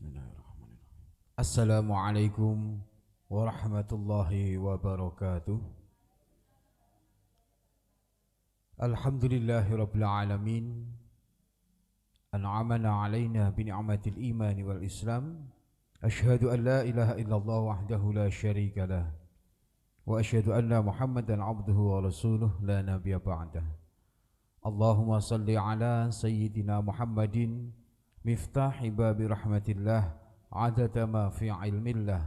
Bismillahirrahmanirrahim. Assalamualaikum warahmatullahi wabarakatuh. Alhamdulillahi rabbil alamin. An'amana alaina bi ni'matil iman wal islam. Ashhadu an la ilaha illallah wahdahu la syarika lah. Wa ashhadu anna Muhammadan abduhu wa rasuluh la nabiyya ba'dah. Allahumma salli ala sayyidina Muhammadin miftahi babi rahmatillah adada ma fi ilmillah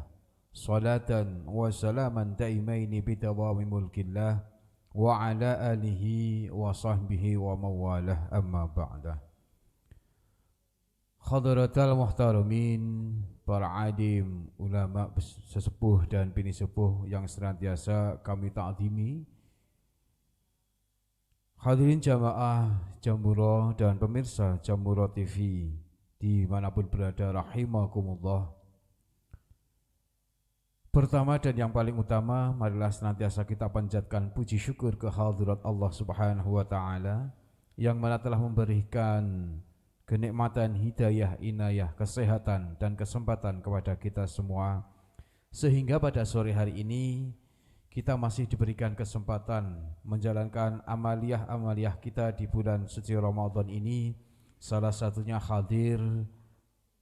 salatan wa salaman daimaini bidawami mulkillah wa ala alihi wa sahbihi wa mawalah amma ba'dah. Hadratal muhtaramin, para adim, ulama sesepuh dan bini sepuh yang senantiasa kami ta'zimi, hadirin jamaah Jamuro dan pemirsa Jamuro TV dimanapun berada, rahimakumullah. Pertama dan yang paling utama, marilah senantiasa kita panjatkan puji syukur ke hadirat Allah Subhanahu wa Ta'ala yang mana telah memberikan kenikmatan, hidayah, inayah, kesehatan dan kesempatan kepada kita semua, sehingga pada sore hari ini kita masih diberikan kesempatan menjalankan amaliyah-amaliyah kita di bulan suci Ramadan ini. Salah satunya hadir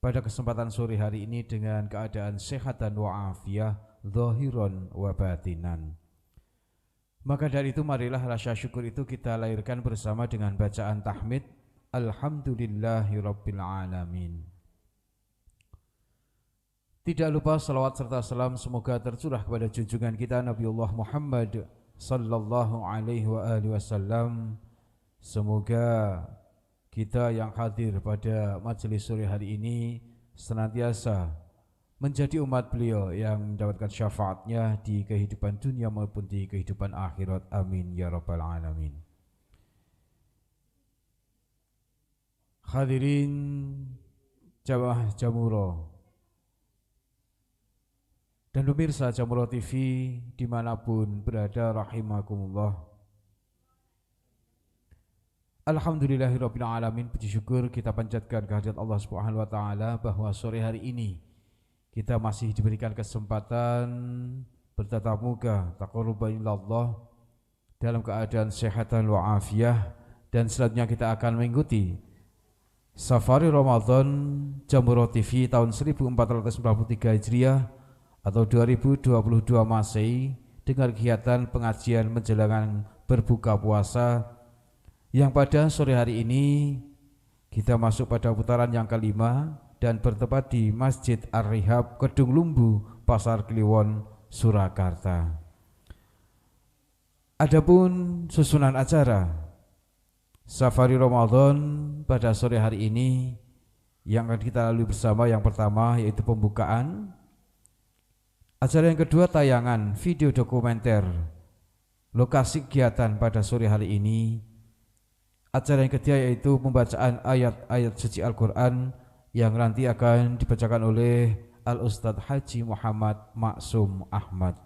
pada kesempatan sore hari ini dengan keadaan sehat dan wa'afiyah, zahiran wa batinan. Maka dari itu marilah rasa syukur itu kita lahirkan bersama dengan bacaan tahmid Alhamdulillahi Rabbil Alamin. Tidak lupa salawat serta salam semoga tercurah kepada junjungan kita Nabiullah Muhammad sallallahu alaihi wa alihi wasallam. Semoga kita yang hadir pada majelis sore hari ini senantiasa menjadi umat beliau yang mendapatkan syafaatnya di kehidupan dunia maupun di kehidupan akhirat. Amin ya rabbal alamin. Hadirin jamaah Jamuro dan pemirsa Jamuro TV dimanapun berada, rahimakumullah. Alhamdulillahirabbil alamin, puji syukur kita panjatkan kehadirat Allah Subhanahu wa Ta'ala bahwa sore hari ini kita masih diberikan kesempatan bertatap muka taqarruban ilallah dalam keadaan sehat dan wa'afiyah, dan selanjutnya kita akan mengikuti Safari Ramadan Jamuro TV tahun 1493 Hijriah atau 2022 Masehi dengan kegiatan pengajian menjelang berbuka puasa yang pada sore hari ini kita masuk pada putaran yang kelima dan bertempat di Masjid Ar-Rihab, Kedung Lumbu, Pasar Kliwon, Surakarta. Adapun susunan acara Safari Ramadan pada sore hari ini yang akan kita lalui bersama, yang pertama yaitu pembukaan acara, yang kedua tayangan video dokumenter lokasi kegiatan pada sore hari ini, acara yang ketiga yaitu pembacaan ayat-ayat suci Al-Quran yang nanti akan dibacakan oleh Al-Ustadz Haji Muhammad Maksum Ahmad.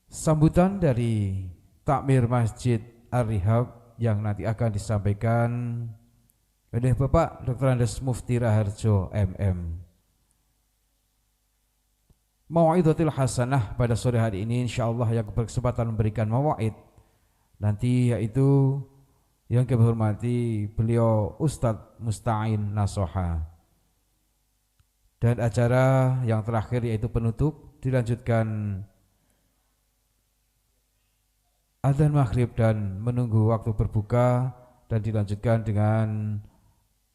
Sambutan dari takmir Masjid Ar-Rihab yang nanti akan disampaikan oleh Bapak Dr. Andes Mufti Raharjo MM. Mau'idatul hasanah pada sore hari ini insyaallah yang berkesempatan memberikan mau'id nanti yaitu yang kami hormati beliau Ustadz Musta'in Nasoha. Dan acara yang terakhir yaitu penutup dilanjutkan azan maghrib dan menunggu waktu berbuka, dan dilanjutkan dengan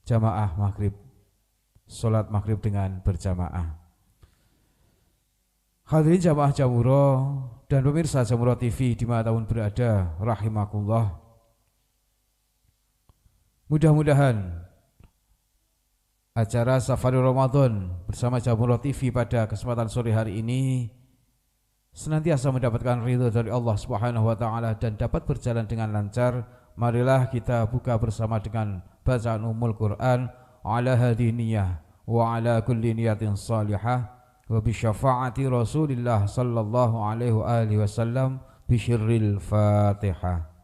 jamaah maghrib, sholat maghrib dengan berjamaah. Hadirin jamaah Jamuro dan pemirsa Jamuro TV dimanapun berada, rahimakumullah. Mudah-mudahan acara Safari Ramadan bersama Jamuro TV pada kesempatan sore hari ini senantiasa mendapatkan ridho dari Allah Subhanahu wa Ta'ala dan dapat berjalan dengan lancar. Marilah kita buka bersama dengan bacaan Ummul Quran, ala hadhihi niyah wa ala kulli niyatin salihah wa bi syafaati Rasulillah sallallahu alaihi wasallam bi syirril Fatihah.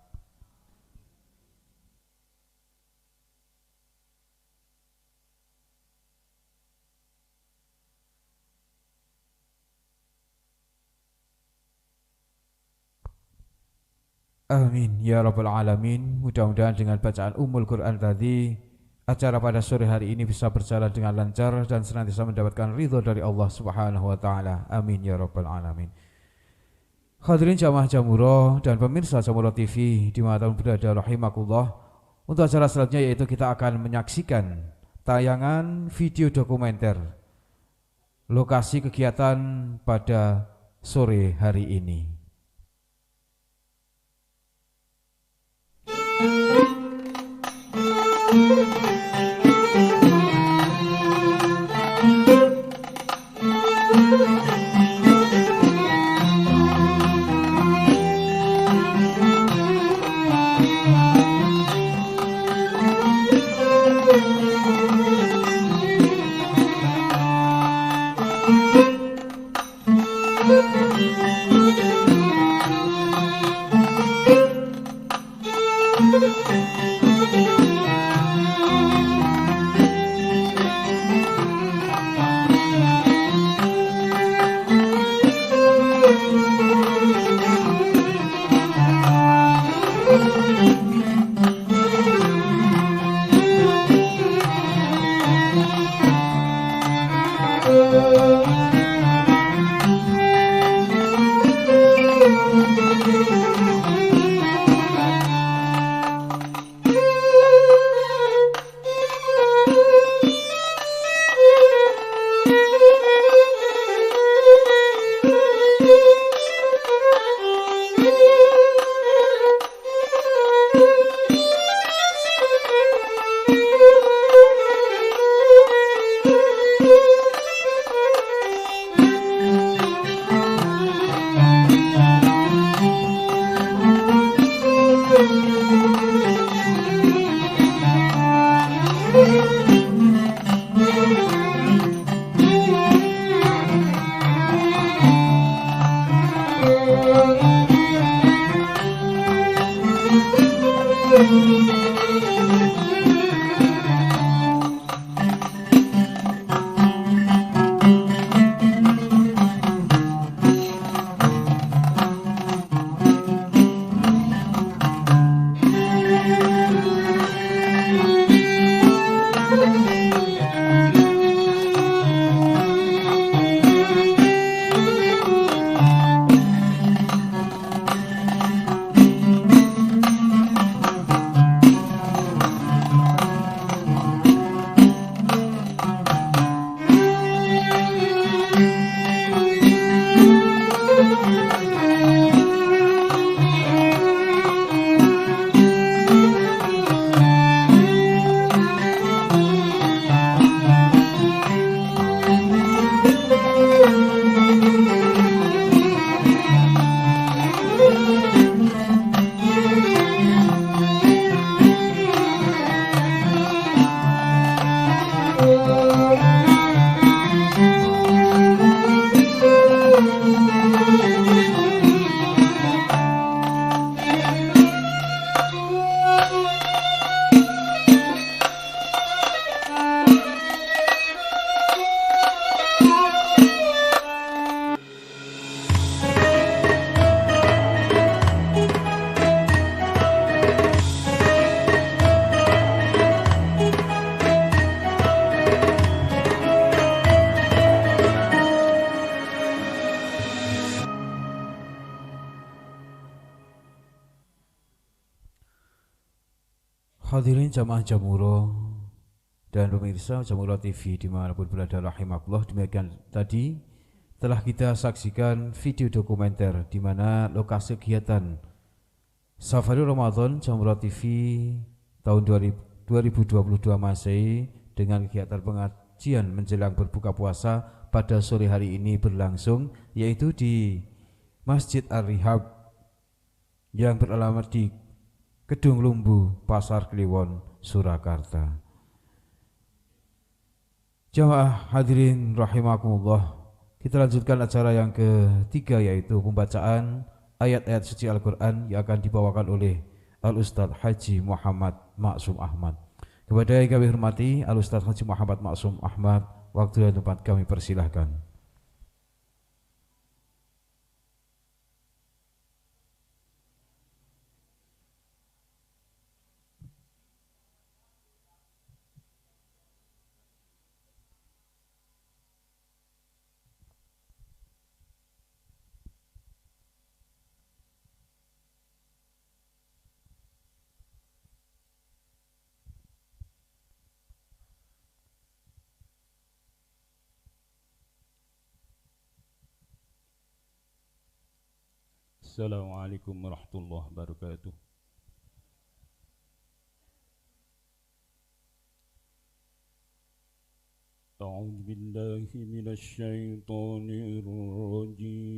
Amin ya rabbal alamin. Mudah-mudahan dengan bacaan Ummul Quran tadi, acara pada sore hari ini bisa berjalan dengan lancar dan senantiasa mendapatkan ridho dari Allah Subhanahu wa taala. Amin ya rabbal alamin. Hadirin jamaah Jamuro dan pemirsa Jamuro TV dimanapun berada rahimakumullah. Untuk acara selanjutnya yaitu kita akan menyaksikan tayangan video dokumenter lokasi kegiatan pada sore hari ini. Hadirin jamaah Jamuro dan pemirsa Jamuro TV dimanapun berada rahimakumullah, demikian tadi telah kita saksikan video dokumenter di mana lokasi kegiatan Safari Ramadan Jamuro TV tahun 2022 Masehi dengan kegiatan pengajian menjelang berbuka puasa pada sore hari ini berlangsung, yaitu di Masjid Ar-Rihab yang beralamat di Gedung Lumbu, Pasar Kliwon, Surakarta. Jamaah hadirin rahimakumullah, kita lanjutkan acara yang ketiga, yaitu pembacaan ayat-ayat suci Al-Quran yang akan dibawakan oleh Al-Ustadz Haji Muhammad Maksum Ahmad. Kepada yang kami hormati Al-Ustadz Haji Muhammad Maksum Ahmad, waktu dan tempat kami persilahkan. Assalamualaikum warahmatullahi wabarakatuh. أعوذ بالله من الشيطان الرجيم.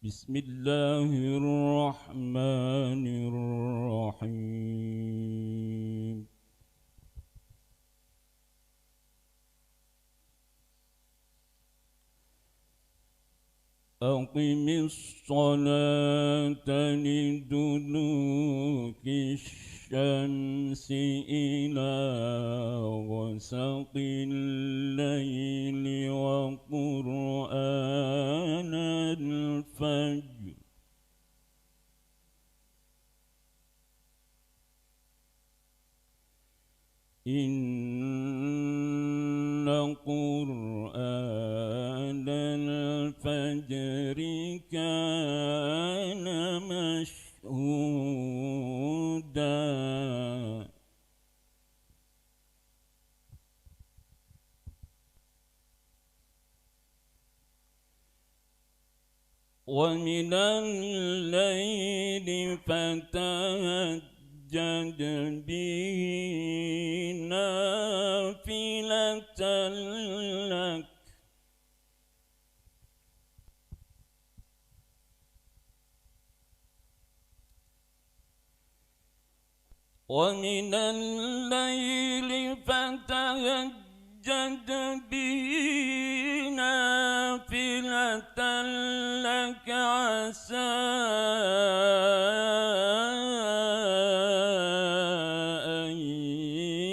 بسم الله الرحمن الرحيم. أقم الصلاة لدلوك الشمس إلى غسق الليل وقرآن الفجر إن قرآن الفجر كان مشهودا ومن الليل فتهجد به نافلة لك ومن الليل فتهجد به نافلة لك عسى أن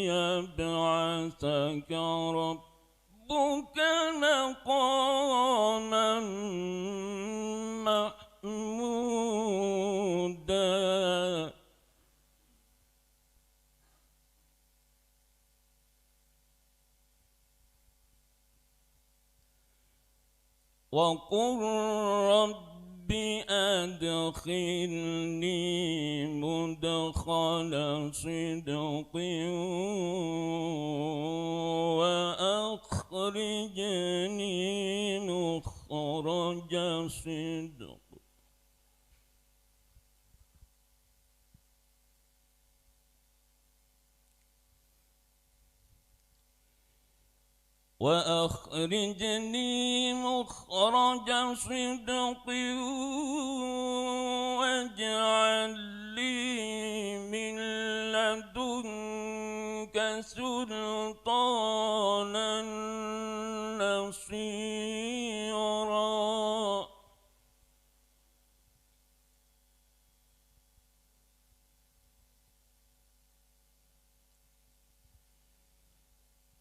يبعثك ربك مقاما محمودا وقل رب أدخلني مدخل صدق وأخرجني مخرج صدق وأخرجني مخرج صدق واجعل لي من لدنك سلطانا نصيرا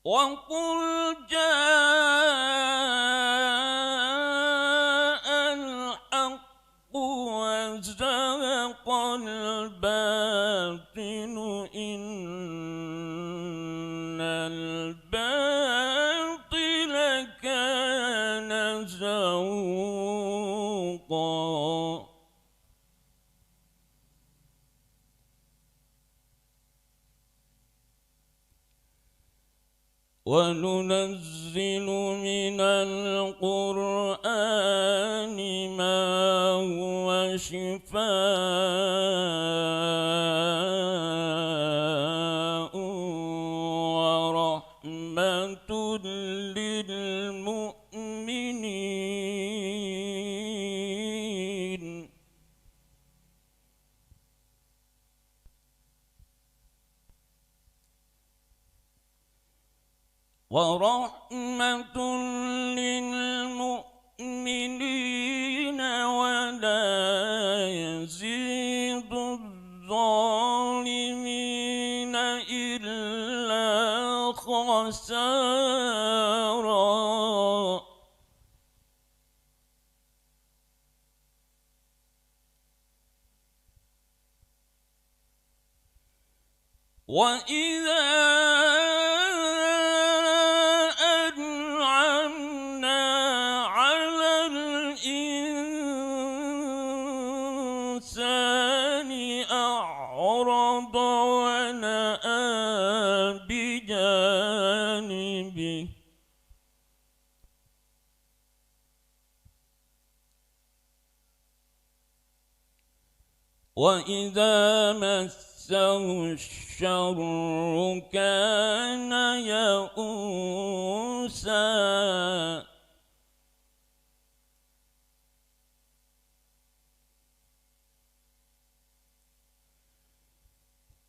وقل جاء الحق وزهق الباطل إن الباطل كان زهوقا وننزل من القرآن ما هو شفاء ورحمة للمؤمنين ورحمة للمؤمنين ولا يزيد الظالمين إلا خسارا وإذا أنعمنا على الإنسان أعرض ونأى جانبه وإذا مسه الشر كان يئوسا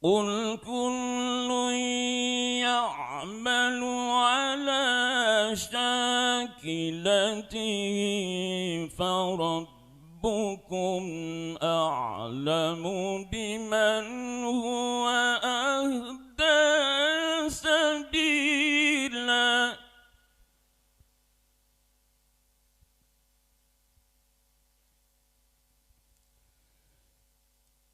قل كل يعمل على شاكلته فربكم أعلم بمن هو أهدى سبيلا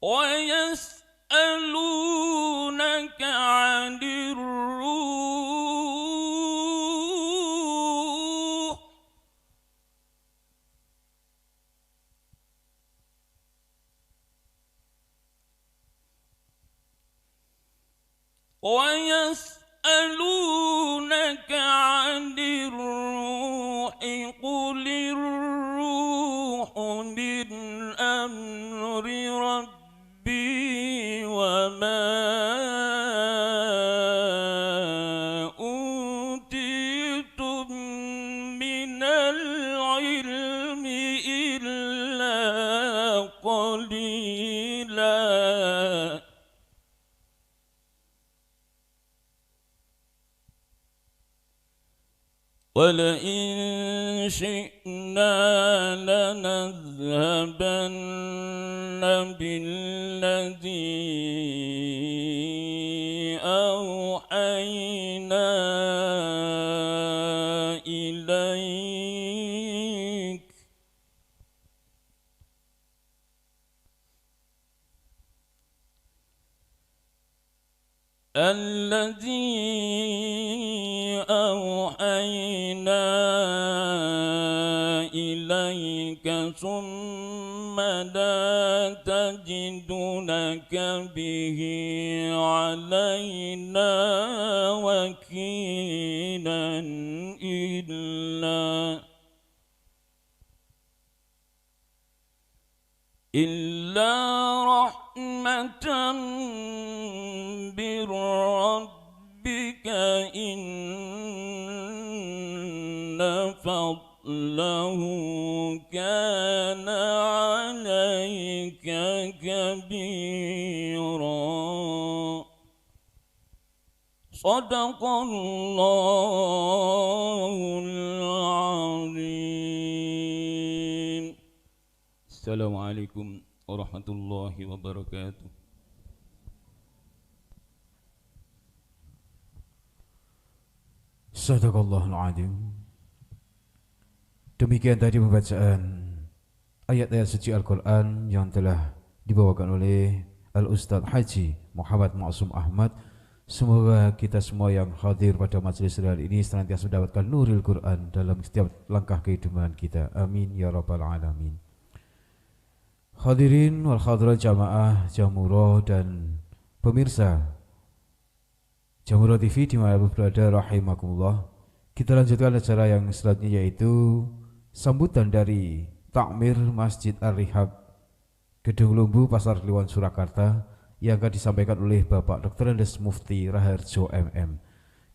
ويسألونك عن الروح قل الروح من أمر ربي وما أوتيتم من العلم إلا قليلا ولئن شئنا لنذهبن بالذي أوحينا إليك ثم لا تجد لك به علينا وكيلا إلا رحمة من ربك إن فضله كان عليك كبيرا صدق الله العظيم. Assalamualaikum warahmatullahi wabarakatuh. Sadaqallahul Azim. Demikian tadi pembacaan ayat-ayat suci Al-Quran yang telah dibawakan oleh Al-Ustadz Haji Muhammad Ma'sum Ahmad. Semoga kita semua yang hadir pada majelis hari ini senantiasa mendapatkan nuril Quran dalam setiap langkah kehidupan kita. Amin ya rabbal alamin. Hadirin wal hadirat jamaah Jamurah dan pemirsa Jamurah TV di mana berada rahimakumullah. Kita lanjutkan acara yang selanjutnya yaitu sambutan dari takmir Masjid Ar-Rihab Gedung Lumbu Pasar Kliwon Surakarta yang akan disampaikan oleh Bapak Dr. Andes Mufti Raharjo MM.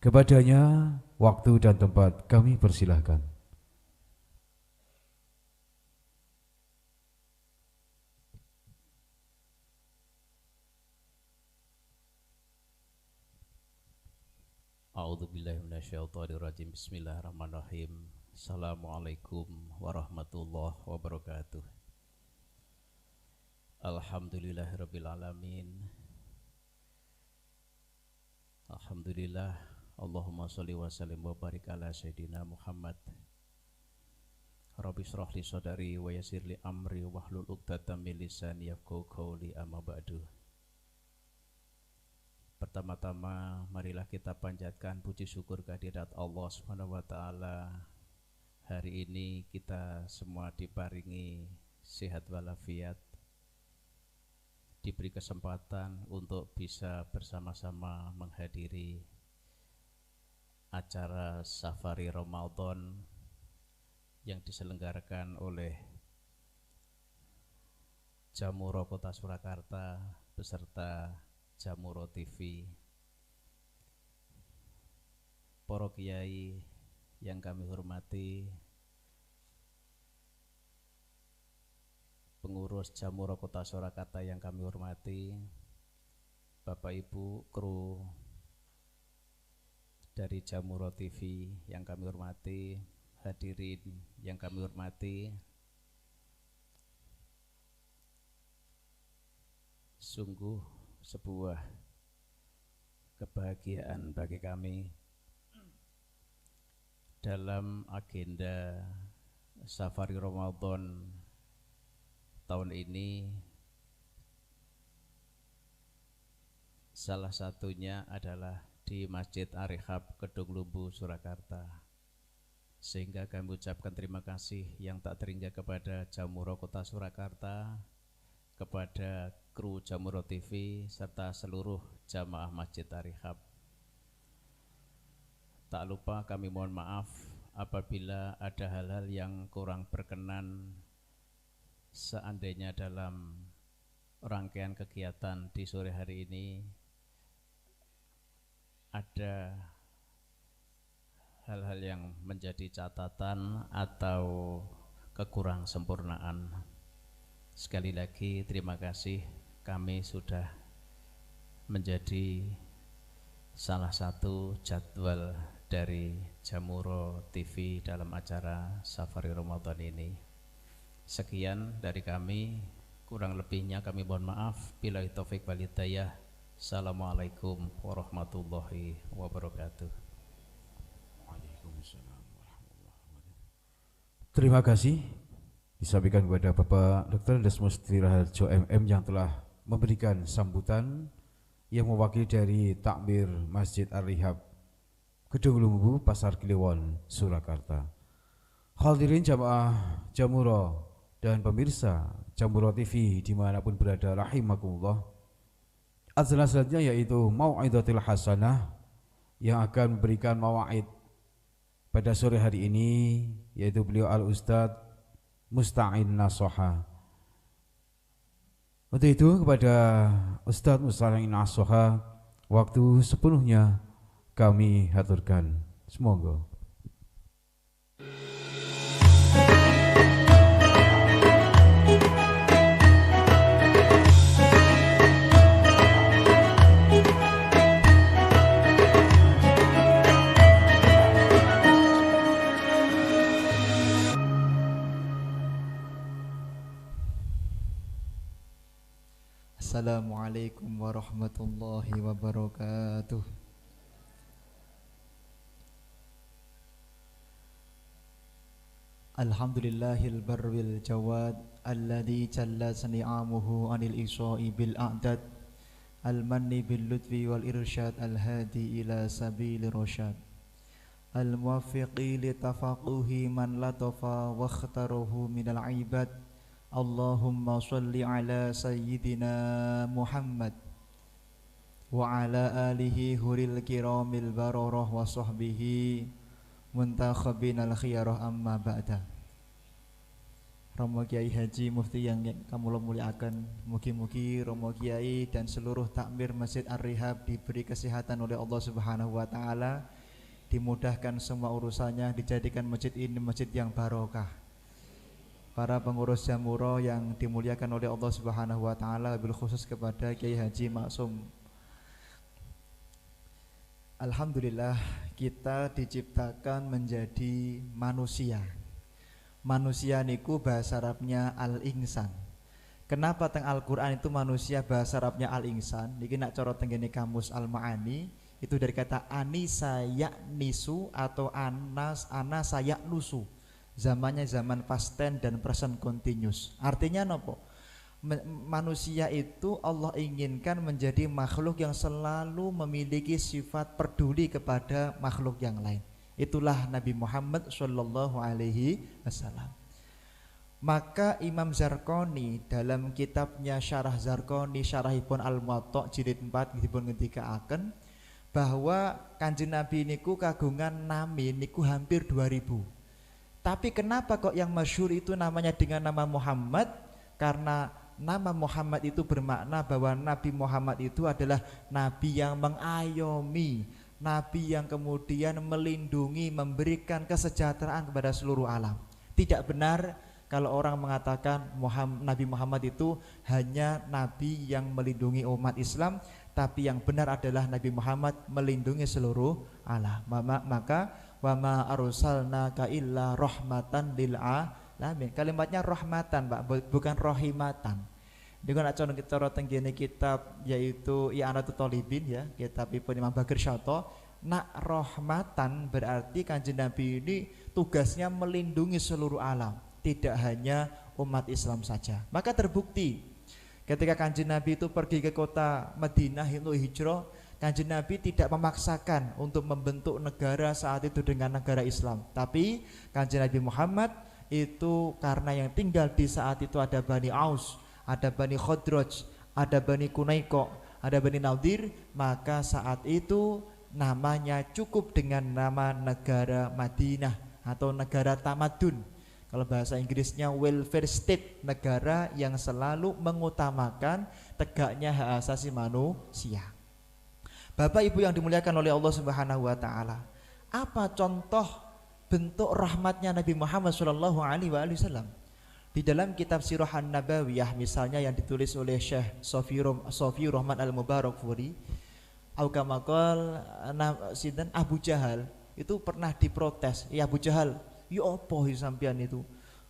Kepadanya waktu dan tempat kami persilahkan. A'udzubillahi minasyaitonirrajim. Bismillahirrahmanirrahim. Assalamualaikum warahmatullahi wabarakatuh. Alhamdulillahirabbil alamin. Alhamdulillah. Allahumma shalli wa sallim wa barik ala sayyidina Muhammad. Rabbi shrah li sadri wa yassir li amri wahlul 'uqdatam min lisani yafqahu qawli amma ba'du. Pertama-tama marilah kita panjatkan puji syukur kehadirat Allah Subhanahu wa taala. Hari ini kita semua diparingi sehat walafiat, diberi kesempatan untuk bisa bersama-sama menghadiri acara Safari Ramadan yang diselenggarakan oleh Jamuro Kota Surakarta beserta Jamuro TV. Para kiai yang kami hormati, pengurus Jamuro Kota Surakarta yang kami hormati, Bapak Ibu kru dari Jamuro TV yang kami hormati, hadirin yang kami hormati, sungguh sebuah kebahagiaan bagi kami dalam agenda Safari Ramadan tahun ini. Salah satunya adalah di Masjid Ar-Rihab Kedung Lumbu Surakarta, sehingga kami ucapkan terima kasih yang tak terhingga kepada Jamuro Kota Surakarta, kepada kru Jamuro TV serta seluruh jamaah Masjid Ar-Rihab. Tak lupa kami mohon maaf apabila ada hal-hal yang kurang berkenan seandainya dalam rangkaian kegiatan di sore hari ini ada hal-hal yang menjadi catatan atau kekurang sempurnaan. Sekali lagi terima kasih, kami sudah menjadi salah satu jadwal dari Jamuro TV dalam acara Safari Ramadan ini. Sekian dari kami, kurang lebihnya kami mohon maaf. Billahi taufik wal hidayah. Assalamualaikum warahmatullahi wabarakatuh. Terima kasih disampaikan kepada Bapak Dr. Desmos Raharjo MM yang telah memberikan sambutan yang mewakili dari takmir Masjid Ar-Rihab Kedung Lumbu Pasar Kliwon Surakarta. Hadirin jamaah Jamuro dan pemirsa Jamuro TV dimanapun berada rahimakumullah. Azan selanjutnya yaitu Mau'idatul Hasanah yang akan memberikan mau'id pada sore hari ini, yaitu beliau Al-Ustadz Musta'in Nasoha. Untuk itu kepada Ustadz Musta'in Nasoha, waktu sepenuhnya kami haturkan. Semoga. Assalamualaikum warahmatullahi wabarakatuh. Alhamdulillahil barwil jawad alladhi jallat ni'amuhu anil iswa'i bil a'dad al-manni bil lutfi wal irsyad al-hadi ila sabili rosyad al-muwafiqi li tafaquhi man latafa wa khtaruhu minal ibad. Allahumma salli ala sayyidina Muhammad wa ala alihi huril kiramil bararah wa sahbihi muntakhabinal khiyarah amma ba'da. Romo Kiai Haji Mufti yang kami muliakan, mugi-mugi Romo Kiai dan seluruh takmir Masjid Ar-Rihab diberi kesehatan oleh Allah Subhanahu wa taala, dimudahkan semua urusannya, dijadikan masjid ini masjid yang barokah. Para pengurus Jamuro yang dimuliakan oleh Allah Subhanahu wa taala, bil khusus kepada Kiai Haji Maksum. Alhamdulillah kita diciptakan menjadi manusia. Manusia niku bahasa Arabnya al-insan. Kenapa teng Al-Qur'an itu manusia bahasa Arabnya al-insan? Niki nak cara tenggene kamus al-ma'ani itu dari kata anisa yaknisu atau anasa yaknusu. Zamannya zaman past tense dan present continuous. Artinya nopo? Manusia itu Allah inginkan menjadi makhluk yang selalu memiliki sifat peduli kepada makhluk yang lain. Itulah Nabi Muhammad sallallahu alaihi wasallam. Maka Imam Zarqani dalam kitabnya Syarah Zarqani Syarahipun Al-Muwatta jilid 4 dipun ngendikaaken bahwa Kanjeng Nabi niku kagungan nami niku hampir 2000. Tapi kenapa kok yang masyhur itu namanya dengan nama Muhammad? Karena nama Muhammad itu bermakna bahwa Nabi Muhammad itu adalah Nabi yang mengayomi, Nabi yang kemudian melindungi, memberikan kesejahteraan kepada seluruh alam. Tidak benar kalau orang mengatakan Nabi Muhammad itu hanya Nabi yang melindungi umat Islam, tapi yang benar adalah Nabi Muhammad melindungi seluruh alam. Maka wa ma arsalnaka illa rahmatan lil alamin. Kalimatnya rahmatan, Pak, bukan rahimatan. Dengan acara kita tenggene kitab yaitu I'anatul Thalibin ya, kitab Imam Bagir Syato. Nak rahmatan berarti Kanjeng Nabi ini tugasnya melindungi seluruh alam, tidak hanya umat Islam saja. Maka terbukti ketika Kanjeng Nabi itu pergi ke kota Madinah untuk hijrah, Kanjeng Nabi tidak memaksakan untuk membentuk negara saat itu dengan negara Islam. Tapi Kanjeng Nabi Muhammad itu karena yang tinggal di saat itu ada Bani Aus, ada Bani Khadraj, ada Bani Kunaiko, ada Bani Nadir, maka saat itu namanya cukup dengan nama negara Madinah atau negara tamadun. Kalau bahasa Inggrisnya welfare state, negara yang selalu mengutamakan tegaknya hak asasi manusia. Bapak Ibu yang dimuliakan oleh Allah Subhanahu wa taala, apa contoh bentuk rahmatnya Nabi Muhammad sallallahu alaihi wasallam? Di dalam kitab Sirah An-Nabawiyah misalnya yang ditulis oleh Syekh Sofi Rahman Al-Mubarakfuri, Aukamakal Sinten Abu Jahal itu pernah diprotes. Ya Abu Jahal, ya apa sampean itu?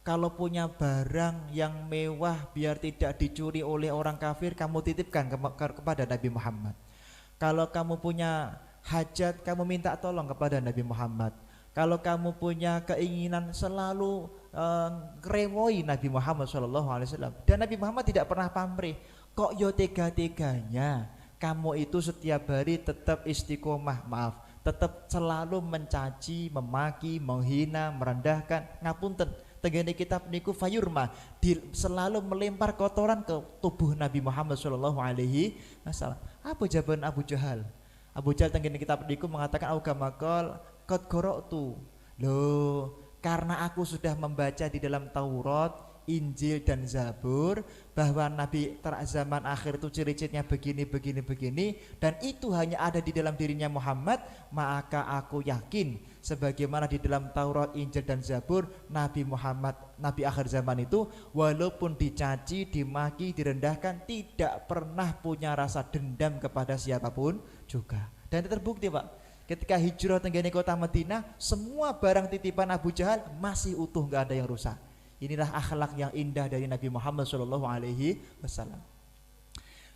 Kalau punya barang yang mewah biar tidak dicuri oleh orang kafir, kamu titipkan kepada Nabi Muhammad. Kalau kamu punya hajat, kamu minta tolong kepada Nabi Muhammad. Kalau kamu punya keinginan selalu ngeremoi Nabi Muhammad SAW. Dan Nabi Muhammad tidak pernah pamrih. Kok yo tega-teganya kamu itu setiap hari tetap istiqomah, tetap selalu mencaci, memaki, menghina, merendahkan. Ngapunten, tenggene kitab niku fayurma, selalu melempar kotoran ke tubuh Nabi Muhammad sallallahu alaihi wasallam. Apa jawaban Abu Jahal? Abu Jahal tenggene kitab niku mengatakan aukamakal qad qara'tu. Loh, karena aku sudah membaca di dalam Taurat, Injil dan Zabur bahwa Nabi zaman akhir itu ciri-cirinya begini dan itu hanya ada di dalam dirinya Muhammad, maka aku yakin sebagaimana di dalam Taurat, Injil dan Zabur, Nabi Muhammad, Nabi akhir zaman itu walaupun dicaci, dimaki, direndahkan tidak pernah punya rasa dendam kepada siapapun juga. Dan itu terbukti, Pak. Ketika hijrah tenggene kota Madinah, semua barang titipan Abu Jahal masih utuh, nggak ada yang rusak. Inilah akhlak yang indah dari Nabi Muhammad SAW.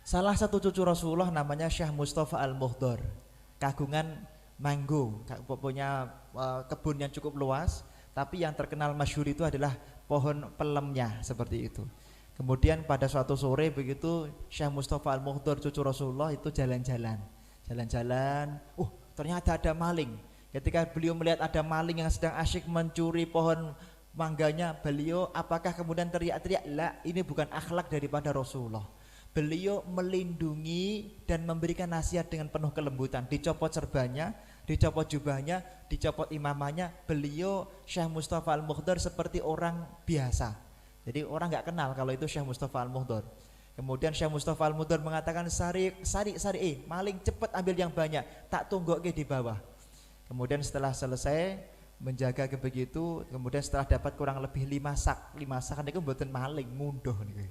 Salah satu cucu Rasulullah namanya Syekh Mustafa Al-Muhdar, kagungan mango, punya kebun yang cukup luas, tapi yang terkenal masyhur itu adalah pohon pelemnya seperti itu. Kemudian pada suatu sore begitu Syekh Mustafa Al-Muhdar cucu Rasulullah itu jalan-jalan, ternyata ada maling. Ketika beliau melihat ada maling yang sedang asyik mencuri pohon mangganya, beliau apakah kemudian teriak-teriak? La, ini bukan akhlak daripada Rasulullah. Beliau melindungi dan memberikan nasihat dengan penuh kelembutan. Dicopot serbannya, dicopot jubahnya, dicopot imamahnya. Beliau Syekh Mustafa Al-Muhdar seperti orang biasa. Jadi orang nggak kenal kalau itu Syekh Mustafa Al-Muhdar. Kemudian Syekh Mustafa Al-Muhdar mengatakan sari, maling cepat ambil yang banyak, tak tunggu ke di bawah. Kemudian setelah selesai menjaga begitu, kemudian setelah dapat kurang lebih 5 sak niku mboten maling, munduh niku.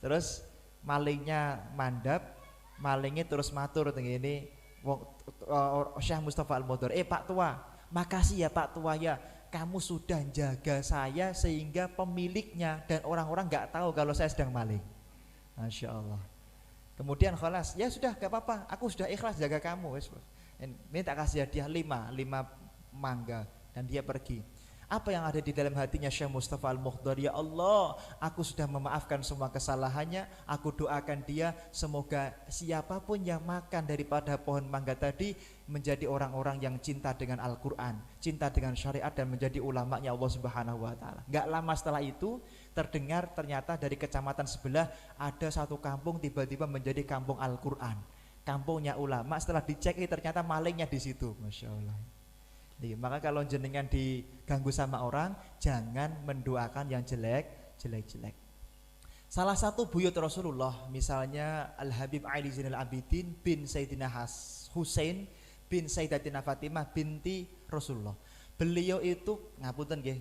Terus malingnya mandap, malingnya terus matur tengene Syekh Mustafa Al-Muhdar, Pak Tua, makasih ya Pak Tua ya, kamu sudah jaga saya sehingga pemiliknya dan orang-orang nggak tahu kalau saya sedang maling. Masya Allah. Kemudian khalas, ya sudah gak apa-apa, aku sudah ikhlas jaga kamu. Ini tak kasih hadiah 5 mangga. Dan dia pergi. Apa yang ada di dalam hatinya Syekh Mustafa Al-Muhdar? Ya Allah, aku sudah memaafkan semua kesalahannya. Aku doakan dia semoga siapapun yang makan daripada pohon mangga tadi menjadi orang-orang yang cinta dengan Al-Quran, cinta dengan syariat dan menjadi ulamanya Allah Subhanahu wa taala. Gak lama setelah itu terdengar ternyata dari kecamatan sebelah ada satu kampung tiba-tiba menjadi kampung Al-Quran. kampungnya ulama, setelah dicek ternyata malingnya di situ. Masya Allah. Jadi, maka kalau jenengan diganggu sama orang, jangan mendoakan yang jelek-jelek. Salah satu buyut Rasulullah, misalnya Al Habib Ali Zainal Abidin bin Sayyidina Husain bin Sayyidatina Fatimah binti Rasulullah. Beliau itu ngapunten nggih,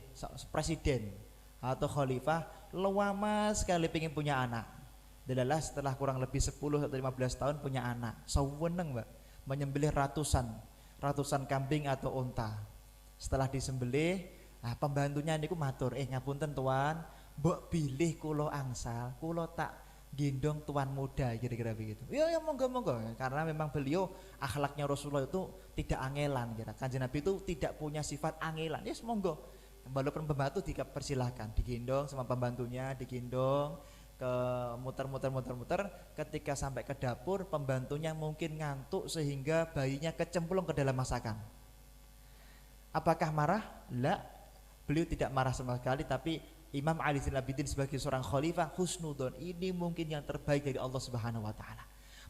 presiden atau khalifah lama sekali pengen punya anak. Adalah setelah kurang lebih 10 atau 15 tahun punya anak. Seweneng, Mbak, menyembelih ratusan kambing atau unta. Setelah disembelih, pembantunya niku matur, ngapunten tuan, mbok pilih kula angsal, kula tak gendong tuan muda, kira-kira begitu. Ya monggo, karena memang beliau akhlaknya Rasulullah itu tidak angelan, kira. Kanjeng Nabi itu tidak punya sifat angelan. Yes, monggo. Walaupun pembantu dipersilahkan, digendong sama pembantunya, digendong ke muter, ketika sampai ke dapur pembantunya mungkin ngantuk sehingga bayinya kecemplung ke dalam masakan. Apakah marah? La, beliau tidak marah sama sekali, tapi Imam Ali Zainal Abidin sebagai seorang khalifah husnudon, ini mungkin yang terbaik dari Allah Subhanahu wa taala.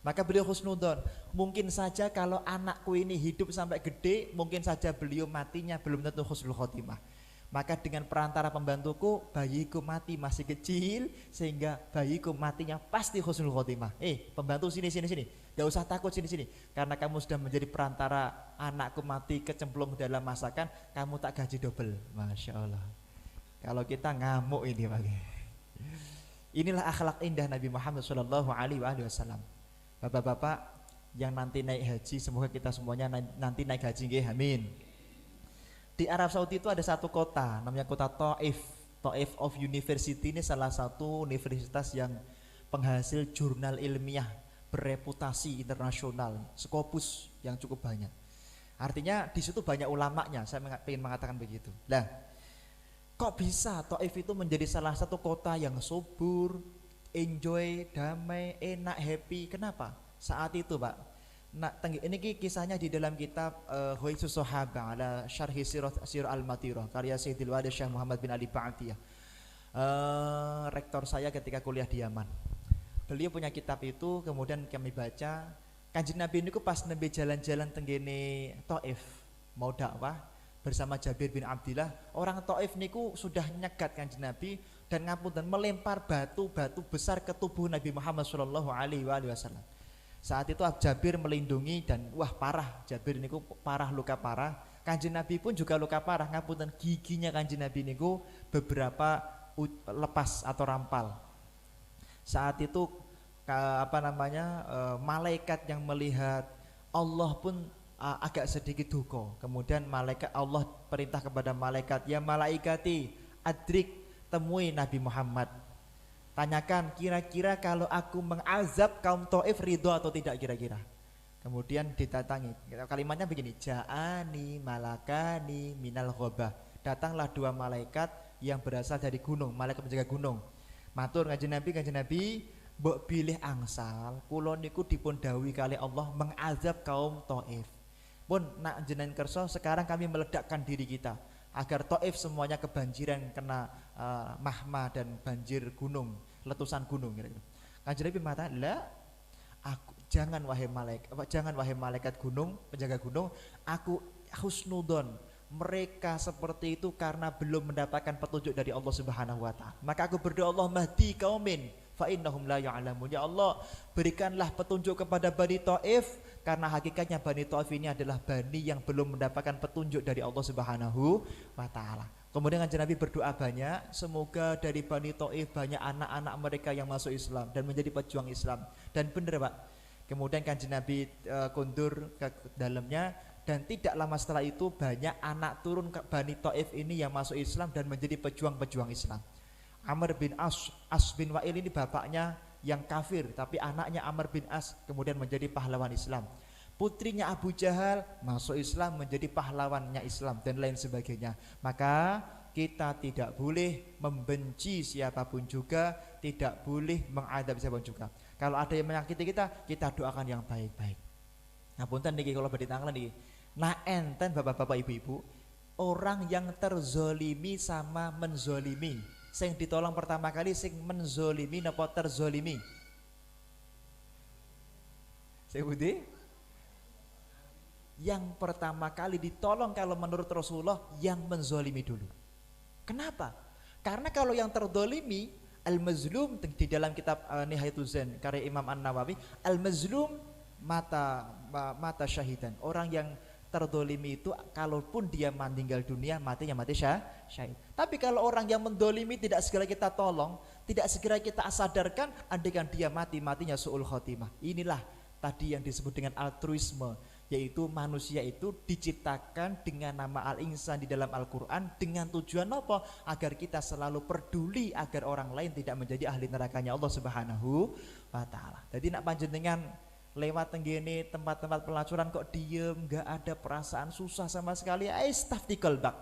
Maka beliau husnudon, mungkin saja kalau anakku ini hidup sampai gede, mungkin saja beliau matinya belum tentu husnul khotimah. Maka dengan perantara pembantuku, bayiku mati masih kecil, sehingga bayiku matinya pasti husnul khotimah. Pembantu sini, gak usah takut, sini, karena kamu sudah menjadi perantara anakku mati kecemplung dalam masakan, kamu tak gaji double. Masya Allah. Kalau kita ngamuk ini bagi. Inilah akhlak indah Nabi Muhammad SAW. Bapak-bapak yang nanti naik haji, semoga kita semuanya nanti naik haji, nggih, amin. Di Arab Saudi itu ada satu kota, namanya kota Taif. Taif of University ini salah satu universitas yang penghasil jurnal ilmiah bereputasi internasional, Scopus yang cukup banyak. Artinya di situ banyak ulamanya. Saya ingin mengatakan begitu. Nah, kok bisa Taif itu menjadi salah satu kota yang subur, enjoy, damai, enak, happy? Kenapa? Saat itu, Pak. Nah, ini kisahnya di dalam kitab Huwaisus Sohaba ala Syarhi Sirah Al-Matirah karya Sayyidil Wali Syekh Muhammad bin Ali Ba'atiyah. Rektor saya ketika kuliah di Yaman. Beliau punya kitab itu, kemudian kami baca. Kanjeng Nabi ini pas nembe jalan-jalan tenggene Taif mau dakwah bersama Jabir bin Abdillah. Orang Taif niku sudah nyegat Kanjeng Nabi dan ngapunten melempar batu-batu besar ke tubuh Nabi Muhammad sallallahu alaihi wasallam. Saat itu Jabir melindungi dan parah, Jabir niku parah, luka parah. Kanjeng Nabi pun juga luka parah, ngapunten giginya Kanjeng Nabi niku beberapa lepas atau rampal. Saat itu malaikat yang melihat Allah pun agak sedikit duka. Kemudian malaikat Allah perintah kepada malaikat, ya malaikati adrik, temui Nabi Muhammad, tanyakan kira-kira kalau aku mengazab kaum Taif ridho atau tidak kira-kira. Kemudian didatangi, kalimatnya begini, ja'ani malakani minal ghobah, datanglah dua malaikat yang berasal dari gunung, malaikat penjaga gunung. Matur Kanjeng Nabi, mbok bilih angsal kula niku dipun dawuhi kali Allah mengazab kaum Taif. Pun nak jenengan kersa, sekarang kami meledakkan diri kita agar Taif semuanya kebanjiran kena mahma dan banjir gunung, letusan gunung gitu. Kanjeng Nabi mengatakan, "La, aku jangan wahai malaikat gunung, penjaga gunung, aku husnudon. Mereka seperti itu karena belum mendapatkan petunjuk dari Allah Subhanahu wa taala. Maka aku berdoa, Allah mahdi qaumin fa innahum la ya'lamun. Ya Allah, berikanlah petunjuk kepada Bani Taif karena hakikatnya Bani Taif ini adalah bani yang belum mendapatkan petunjuk dari Allah Subhanahu wa taala." Kemudian Kanjeng Nabi berdoa banyak, semoga dari Bani Taif banyak anak-anak mereka yang masuk Islam dan menjadi pejuang Islam. Dan benar, Pak. Kemudian Kanjeng Nabi kundur ke dalamnya, dan tidak lama setelah itu banyak anak turun ke Bani Taif ini yang masuk Islam dan menjadi pejuang-pejuang Islam. Amr bin As bin Wa'il ini bapaknya yang kafir, tapi anaknya Amr bin As kemudian menjadi pahlawan Islam. Putrinya Abu Jahal masuk Islam menjadi pahlawannya Islam dan lain sebagainya. Maka kita tidak boleh membenci siapapun juga, tidak boleh mengadab siapapun juga. Kalau ada yang menyakiti kita, kita doakan yang baik-baik. Nah, punten niki kalau badhe tanglet niki. Nah, enten bapak-bapak ibu-ibu, orang yang terzolimi sama menzolimi, sing ditolong pertama kali sing menzolimi napa terzolimi? Budi, yang pertama kali ditolong kalau menurut Rasulullah yang menzolimi dulu. Kenapa? Karena kalau yang terdolimi, al-mazlum di dalam kitab Nihayatul Zen karya Imam An-Nawawi, al-mazlum mata syahidan. Orang yang terdolimi itu kalaupun dia meninggal dunia matinya mati syahid. Tapi kalau orang yang mendolimi tidak segera kita tolong, tidak segera kita sadarkan, andaikan dia matinya su'ul khotimah. Inilah tadi yang disebut dengan altruisme, yaitu manusia itu diciptakan dengan nama al-insan di dalam Al-Quran dengan tujuan apa? Agar kita selalu peduli agar orang lain tidak menjadi ahli nerakanya Allah Subhanahu wa ta'ala. Jadi nak panjenengan lewat tenggene tempat-tempat pelacuran kok diem, gak ada perasaan, susah sama sekali, istaftikal bak.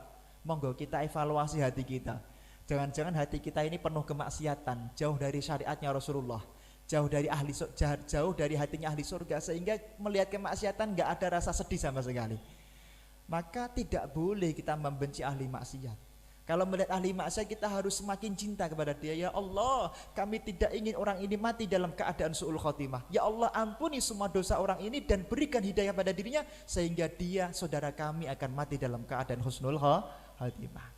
Monggo kita evaluasi hati kita. Jangan-jangan hati kita ini penuh kemaksiatan, jauh dari syariatnya Rasulullah, jauh dari hatinya ahli surga, sehingga melihat kemaksiatan gak ada rasa sedih sama sekali. Maka tidak boleh kita membenci ahli maksiat. Kalau melihat ahli maksiat kita harus semakin cinta kepada dia. Ya Allah, kami tidak ingin orang ini mati dalam keadaan su'ul khotimah. Ya Allah, ampuni semua dosa orang ini dan berikan hidayah pada dirinya sehingga dia, saudara kami, akan mati dalam keadaan husnul khotimah.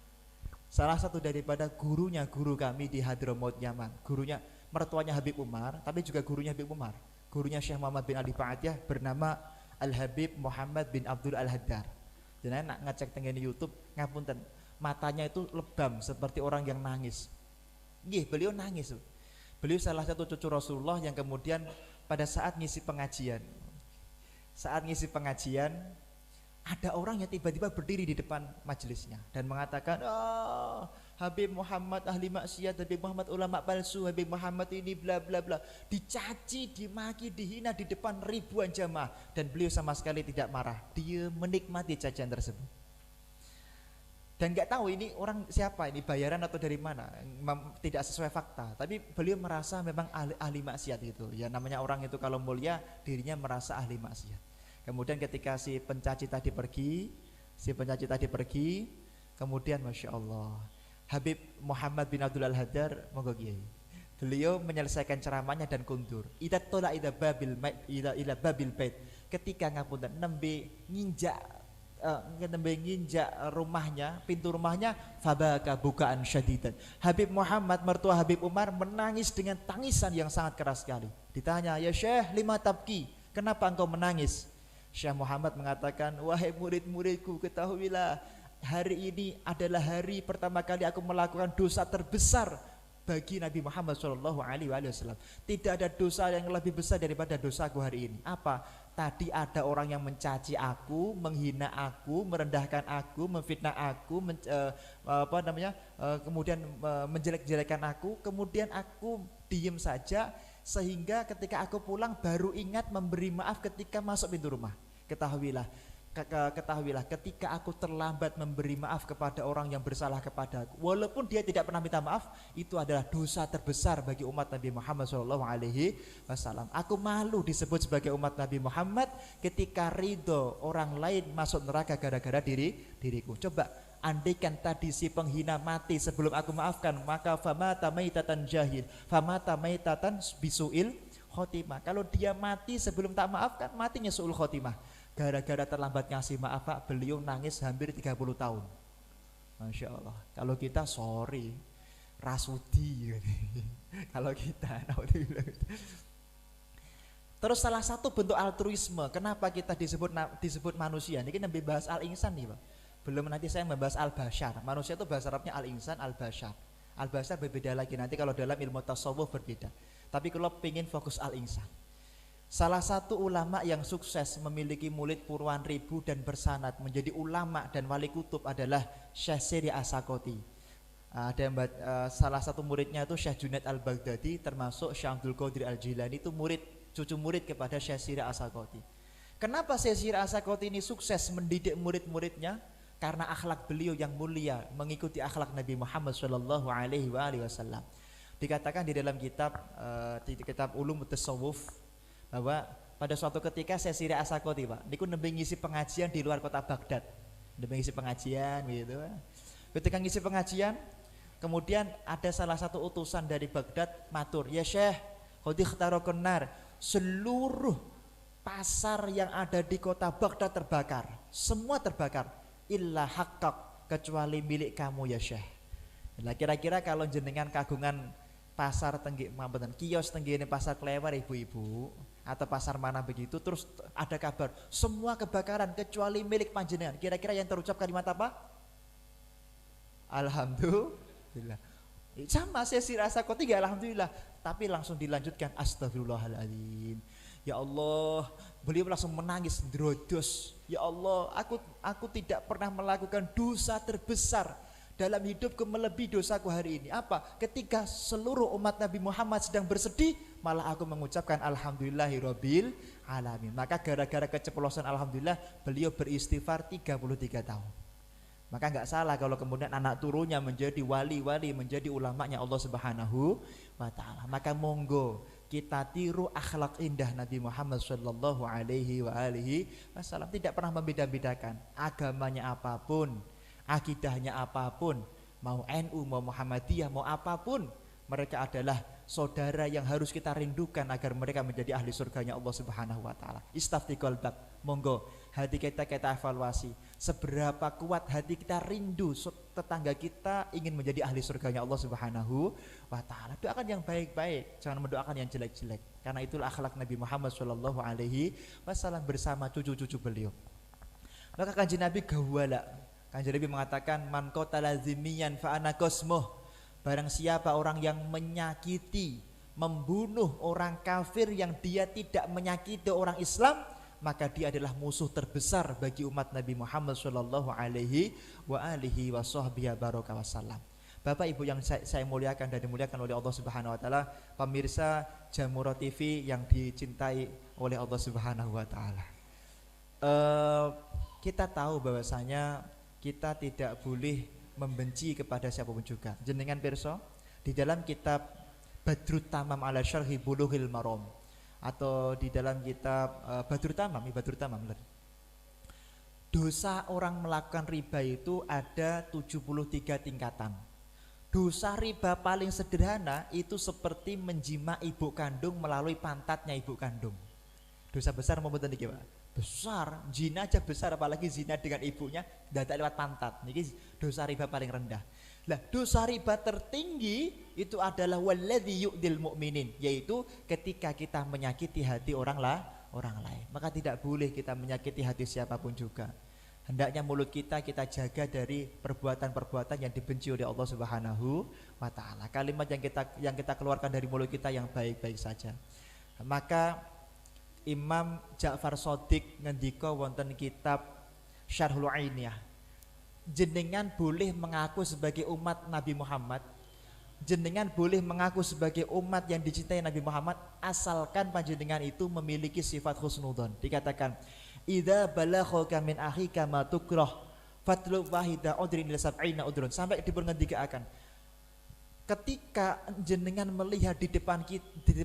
Salah satu daripada guru kami di Hadramaut Yaman, gurunya, mertuanya Habib Umar, tapi juga gurunya Habib Umar, gurunya Syekh Muhammad bin Ali Fa'atiyah, bernama Al-Habib Muhammad bin Abdul Al-Haddar. Jadi nak ngecek tengen YouTube, ngapunten, matanya itu lebam seperti orang yang nangis. Nggih, beliau nangis. Beliau salah satu cucu Rasulullah yang kemudian pada saat ngisi pengajian, ada orang yang tiba-tiba berdiri di depan majelisnya dan mengatakan, Habib Muhammad ahli maksiat, Habib Muhammad ulama palsu, Habib Muhammad ini bla bla bla. Dicaci, dimaki, dihina di depan ribuan jamaah, dan beliau sama sekali tidak marah. Dia menikmati cacian tersebut. Dan nggak tahu ini orang siapa, ini bayaran atau dari mana, tidak sesuai fakta. Tapi beliau merasa memang ahli maksiat gitu. Ya namanya orang itu kalau mulia, dirinya merasa ahli maksiat. Kemudian ketika si pencaci tadi pergi, kemudian Masya Allah, Habib Muhammad bin Abdul Al-Haddar, monggo kiai, beliau menyelesaikan ceramahnya dan kundur. Idza tola ila babil bait, ketika ngapunten nembe nginjak rumahnya, pintu rumahnya, fabaka bukaan syadidan. Habib Muhammad, mertua Habib Umar, menangis dengan tangisan yang sangat keras sekali. Ditanya, ya Syekh, lima tabki, kenapa engkau menangis? Syekh Muhammad mengatakan, wahai murid-muridku, ketahuilah hari ini adalah hari pertama kali aku melakukan dosa terbesar bagi Nabi Muhammad SAW. Tidak ada dosa yang lebih besar daripada dosaku hari ini. Apa? Tadi ada orang yang mencaci aku, menghina aku, merendahkan aku, memfitnah aku, kemudian menjelek-jelekan aku, kemudian aku diem saja, sehingga ketika aku pulang baru ingat memberi maaf ketika masuk pintu rumah. Ketahuilah ketika aku terlambat memberi maaf kepada orang yang bersalah kepadaku, walaupun dia tidak pernah minta maaf, itu adalah dosa terbesar bagi umat Nabi Muhammad SAW. Aku malu disebut sebagai umat Nabi Muhammad ketika ridho orang lain masuk neraka gara-gara diriku. Coba andaikan tadi si penghina mati sebelum aku maafkan, maka famata maitatan jahil, famata maitatan bisuil khotimah. Kalau dia mati sebelum tak maafkan, matinya suul khotimah. Gara-gara terlambat ngasih maaf, Pak, beliau nangis hampir 30 tahun. Masya Allah. Kalau kita sorry, rasudi. Kalau kita, terus salah satu bentuk altruisme, kenapa kita disebut manusia? Ini kita bahas al-insan nih, Pak. Belum, nanti saya membahas al-bashar. Manusia itu bahasa Arabnya al-insan, al-bashar. Al-bashar berbeda lagi, nanti kalau dalam ilmu tasawuf berbeda. Tapi kalau pengen fokus al-insan, salah satu ulama yang sukses memiliki murid puluhan ribu dan bersanad menjadi ulama dan wali kutub adalah Syekh Siri As-Sakoti. Salah satu muridnya itu Syekh Junaid Al-Baghdadi, termasuk Syekh Abdul Qadir Al-Jilani, itu cucu murid kepada Syekh Siri As-Sakoti. Kenapa Syekh Siri As-Sakoti ini sukses mendidik murid-muridnya? Karena akhlak beliau yang mulia, mengikuti akhlak Nabi Muhammad SAW. Dikatakan di dalam kitab Ulum Tasawuf bahwa pada suatu ketika Syekh Siri As-Sakoti, Pak, niku nembe ngisi pengajian di luar kota Baghdad. Nembe ngisi pengajian gitu. Ketika ngisi pengajian, kemudian ada salah satu utusan dari Baghdad matur, "Ya Syekh, qad ikhtaraqan nar." Seluruh pasar yang ada di kota Baghdad terbakar, semua terbakar, illa haqqaq, kecuali milik kamu ya Syekh. Nah, kira-kira kalau jenengan kagungan pasar tenggi mampetan kios tenggine pasar Klewer ibu-ibu atau pasar mana begitu, terus ada kabar semua kebakaran kecuali milik panjenengan, kira-kira yang terucap kalimat apa? Alhamdulillah. Sama saya sih rasa kok tiga alhamdulillah, tapi langsung dilanjutkan astagfirullahaladzim. Ya Allah, beliau langsung menangis drodos. Ya Allah, aku tidak pernah melakukan dosa terbesar dalam hidupku melebihi dosaku hari ini. Apa? Ketika seluruh umat Nabi Muhammad sedang bersedih, malah aku mengucapkan alhamdulillahirabbil alamin. Maka gara-gara keceplosan alhamdulillah, beliau beristighfar 33 tahun. Maka nggak salah kalau kemudian anak turunnya menjadi wali-wali, menjadi ulamanya Allah Subhanahu wa taala. Maka monggo kita tiru akhlak indah Nabi Muhammad sallallahu alaihi wasallam, tidak pernah membeda-bedakan agamanya apapun, akidahnya apapun, mau NU, mau Muhammadiyah, mau apapun, mereka adalah saudara yang harus kita rindukan agar mereka menjadi ahli surganya Allah Subhanahu wa taala. Istafti qalbak, monggo hati kita evaluasi, seberapa kuat hati kita rindu tetangga kita ingin menjadi ahli surganya Allah Subhanahu wa taala. Doakan yang baik-baik, jangan mendoakan yang jelek-jelek, karena itulah akhlak Nabi Muhammad sallallahu alaihi wasallam bersama cucu-cucu beliau. Maka kanjeng Nabi gawala, kanjeng Nabi mengatakan man qatala zimmiyan fa ana qasmuh, barang siapa orang yang menyakiti, membunuh orang kafir yang dia tidak menyakiti orang Islam, maka dia adalah musuh terbesar bagi umat Nabi Muhammad sallallahu alaihi wasallam. Bapak Ibu yang saya muliakan dan dimuliakan oleh Allah Subhanahu wa taala, pemirsa Jamuro TV yang dicintai oleh Allah Subhanahu wa taala. Kita tahu bahwasanya kita tidak boleh membenci kepada siapapun juga. Jenengan pirsa di dalam kitab Badrut Tamam ala Syarhi Bulughil Maram, atau di dalam kitab Badrut Tamam, dosa orang melakukan riba itu ada 73 tingkatan. Dosa riba paling sederhana itu seperti menjima ibu kandung melalui pantatnya ibu kandung. Dosa besar maupun niki Pak? Besar, zina aja besar, apalagi zina dengan ibunya dadak lewat pantat. Niki dosa riba paling rendah. Lah, dosa riba tertinggi itu adalah walladzi yu'dil mu'minin, yaitu ketika kita menyakiti hati orang lain. Maka tidak boleh kita menyakiti hati siapapun juga. Hendaknya mulut kita jaga dari perbuatan-perbuatan yang dibenci oleh Allah Subhanahu wa taala. Kalimat yang kita keluarkan dari mulut kita yang baik-baik saja. Maka Imam Ja'far Shadiq ngendika wonten kitab Syarhul Ainiyah, jenengan boleh mengaku sebagai umat Nabi Muhammad, jenengan boleh mengaku sebagai umat yang dicintai Nabi Muhammad, asalkan panjenengan itu memiliki sifat husnudzon. Dikatakan idza balaghaka min akhika ma tukrah fatlu wahida udrin ila sab'ina udrun, sampai dipun ngendikaaken ketika jenengan melihat di depan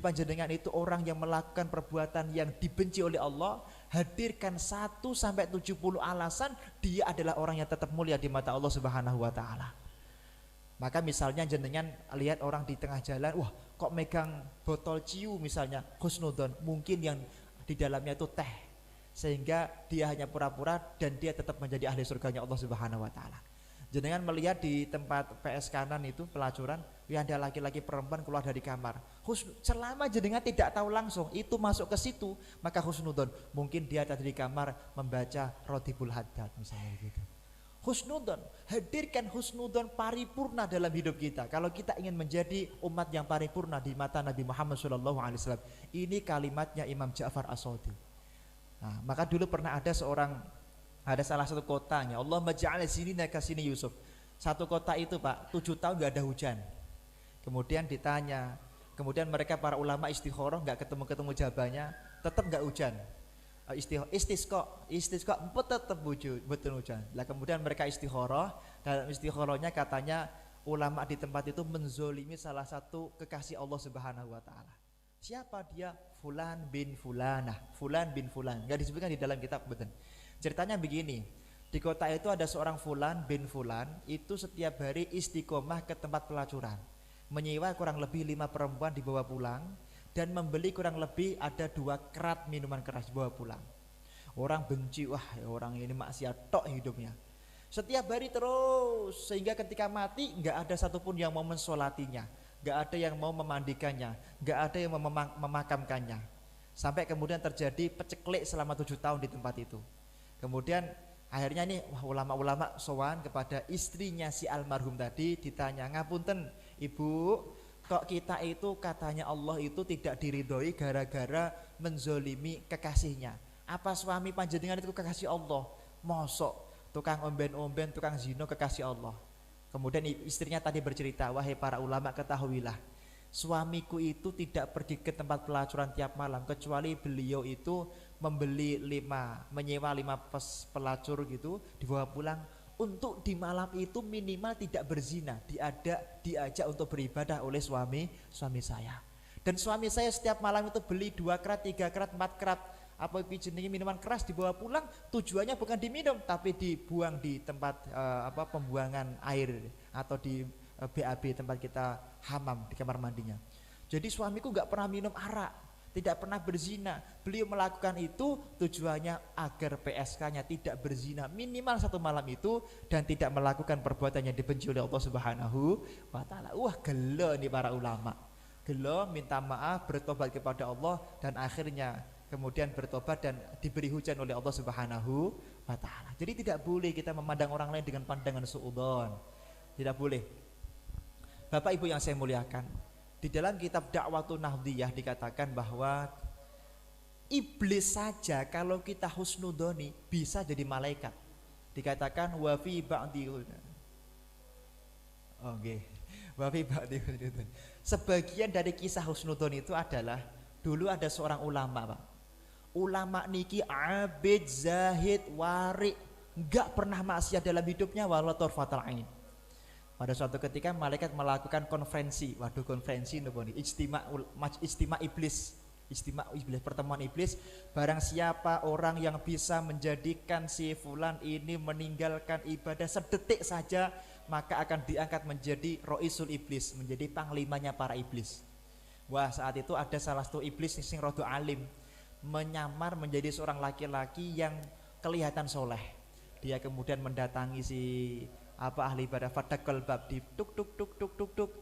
jenengan itu orang yang melakukan perbuatan yang dibenci oleh Allah, hadirkan 1 sampai 70 alasan dia adalah orang yang tetap mulia di mata Allah Subhanahu wa taala. Maka misalnya jenengan lihat orang di tengah jalan, wah kok megang botol ciu misalnya, husnudzon, mungkin yang di dalamnya itu teh, sehingga dia hanya pura-pura dan dia tetap menjadi ahli surganya Allah Subhanahu wa taala. Jenengan melihat di tempat PS kanan itu pelacuran, ya ada laki-laki perempuan keluar dari kamar. Selama jenengan tidak tahu langsung itu masuk ke situ, maka husnudzon, mungkin dia tadi di kamar membaca Rotibul Haddad misalnya gitu. Husnudzon, hadirkan husnudzon paripurna dalam hidup kita. Kalau kita ingin menjadi umat yang paripurna di mata Nabi Muhammad SAW, ini kalimatnya Imam Ja'far As-Shadiq. Nah, maka dulu pernah ada salah satu kotanya, Allah maja'ala sinina kasini Yusuf. Satu kota itu Pak, 7 tahun gak ada hujan. Kemudian ditanya, kemudian mereka para ulama istikharah, gak ketemu jawabannya, tetap gak hujan. Istisqa tetap betul hujan. Lah kemudian mereka istikharah, dalam istikharahnya katanya ulama di tempat itu menzolimi salah satu kekasih Allah Subhanahu wa taala. Siapa dia? Fulan bin Fulanah, Fulan bin Fulan. Gak disebutkan di dalam kitab betul. Ceritanya begini, di kota itu ada seorang Fulan bin Fulan, itu setiap hari istiqomah ke tempat pelacuran, menyewa kurang lebih 5 perempuan dibawa pulang, dan membeli kurang lebih ada 2 kerat minuman keras dibawa pulang. Orang benci, wah orang ini maksiat tok hidupnya. Setiap hari terus, sehingga ketika mati nggak ada satupun yang mau mensolatinya, nggak ada yang mau memandikannya, nggak ada yang mau memakamkannya. Sampai kemudian terjadi peceklik selama 7 tahun di tempat itu. Kemudian akhirnya nih ulama-ulama sowan kepada istrinya si almarhum tadi, ditanya, ngapunten ibu, kok kita itu katanya Allah itu tidak diridhoi gara-gara menzolimi kekasihnya. Apa suami panjenengan itu kekasih Allah? Mosok tukang omben-omben, tukang zina kekasih Allah. Kemudian istrinya tadi bercerita, wahai para ulama ketahuilah, suamiku itu tidak pergi ke tempat pelacuran tiap malam, kecuali beliau itu menyewa 5 pelacur gitu, dibawa pulang untuk di malam itu minimal tidak berzina, diajak untuk beribadah oleh suami saya. Dan suami saya setiap malam itu beli 2 kerat, 3 kerat, 4 kerat apa jenenge minuman keras dibawa pulang, tujuannya bukan diminum tapi dibuang di tempat pembuangan air atau di BAB tempat kita hamam di kamar mandinya. Jadi suamiku nggak pernah minum arak, tidak pernah berzina. Beliau melakukan itu tujuannya agar PSK-nya tidak berzina minimal 1 malam itu dan tidak melakukan perbuatan yang dibenci oleh Allah Subhanahu wa taala. Wah, gelo nih para ulama. Gelo minta maaf, bertobat kepada Allah dan akhirnya kemudian bertobat dan diberi hujan oleh Allah Subhanahu wa taala. Jadi tidak boleh kita memandang orang lain dengan pandangan suudzon. Tidak boleh. Bapak Ibu yang saya muliakan, di dalam kitab Da'watun Nahdiyah dikatakan bahwa iblis saja kalau kita husnudoni bisa jadi malaikat. Dikatakan wa fi ba'di. Wa fi ba'di. Sebagian dari kisah husnudon itu adalah dulu ada seorang ulama, Pak. Ulama niki abid, zahid, wari, enggak pernah maksiat dalam hidupnya walau tarfatal ain. Pada suatu ketika malaikat melakukan konferensi. Waduh, konferensi nopo niki? Ijtima iblis. Ijtima iblis, pertemuan iblis. Barang siapa orang yang bisa menjadikan si fulan ini meninggalkan ibadah sedetik saja, maka akan diangkat menjadi roisul iblis, menjadi panglimanya para iblis. Wah, saat itu ada salah satu iblis sing rada alim, menyamar menjadi seorang laki-laki yang kelihatan soleh. Dia kemudian mendatangi si ahli ibadah, fadakal bab, di tuk